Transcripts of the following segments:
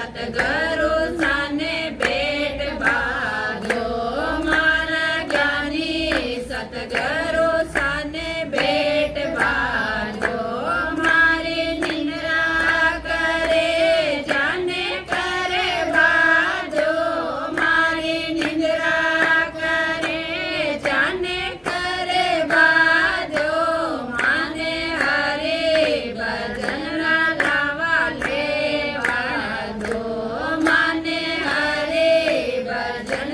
સતગુરુ સાને ભેટ બાંધો મારા જ્ઞાની સતગુરુ સાને ભેટ બાંધો મારી નિંદ્રા કરે જાને કરે બાંધો મારી નિંદ્રા કરે જાને કરે બાંધો માને હરે ભજન લાવા લેવા દો માને હરે ભજન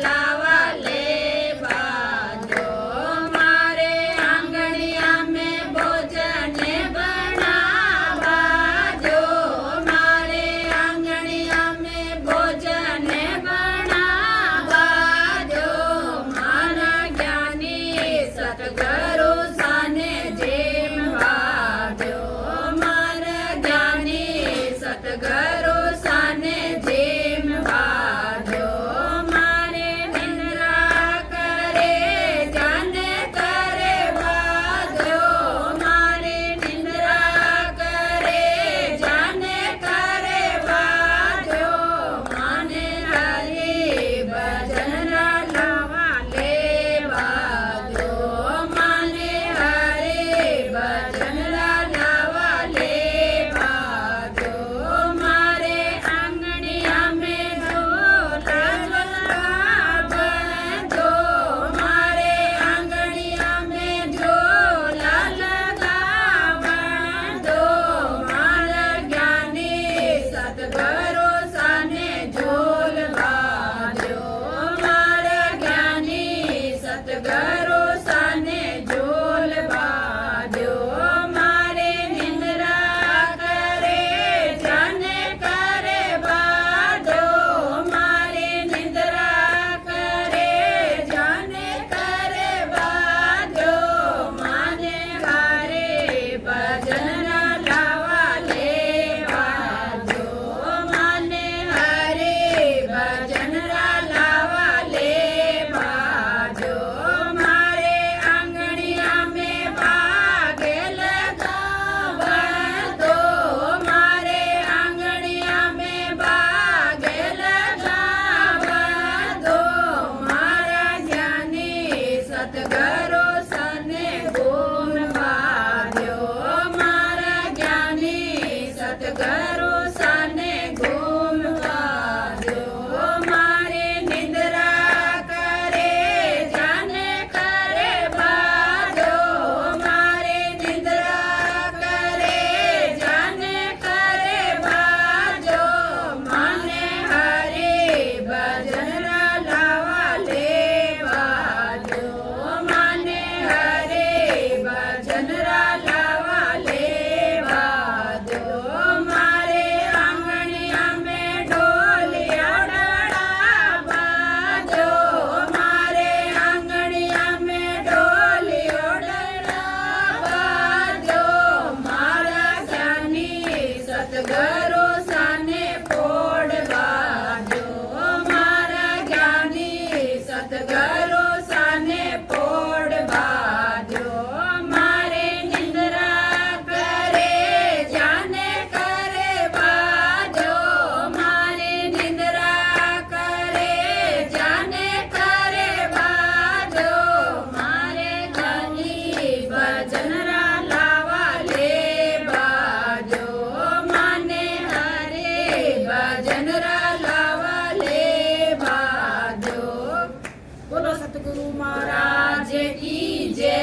લાવા લેવા દો મારે આંગણિયા મેં ભોજન બનાવા દો મારે આંગણિયા મેં ભોજન બનાવા દો મારા જ્ઞાની સતગુરુ સાને જેમ વાદ્યો મારા જ્ઞાની સતગુરુ સાને જેમ વાદ્યો મારે નિંદ્રા કરે જાને કરે વાદ્યો મારે નિંદ્રા કરે જાને કરે વાદ્યો માને હરી ભજન લાવા લેવા દો માને હરી ભજન લાવા લેવા દો મારે આંગણિયા મેં ઝોલા બાંધો મારે આંગણિયા મેં ઝોલા બાંધો મારા જ્ઞાની સતગુરુ સાને ઝોલ બાંધ્યો મારા જ્ઞાની સતગુરુ સાને ઝોલ બાંધ્યો મારે નિંદ્રા કરે જાને કરે બાંધો મારે નિંદ્રા કરે જાને કરે બાંધો માને હરે ભજન લાવા લેવા દો માને હરે ભજન લાવા લેવા દો મારે આંગણિયા મેં ભાગે લગાવા દો મારે આંગણિયા મેં ભાગે લગાવા દો મારા જ્ઞાની સતગુરુ સાને ગુણ વાદ્યો મારા જ્ઞાની સતગુરુ સાને ગુણ વાદ્યો મારે નિંદ્રા કરે જાને કરે બાંધો મારે નિંદ્રા કરે જાને કરે બાંધો માને હરે ભજન લાવા લેવા દો માને હરે ભજન લાવા લેવા દો મારે આંગણિયા મેં ઢોલિયા બાંધો મારે આંગણિયા મેં ઢોલિયા બાંધો મારા જ્ઞાની સતગુરુ સાને પોડ બાંધો મારા જ્ઞાની સતગુરુ સાને પોડ બાંધો મારે નિંદ્રા કરે જાને કરે બાંધો મારે નિંદ્રા કરે જાને કરે બાંધો મારે જ્ઞાની ભજન લાવા લેવા દો માને હરે ભજન લાવા લેવા દો બોલો સતગુરુ મહારાજ કી જય।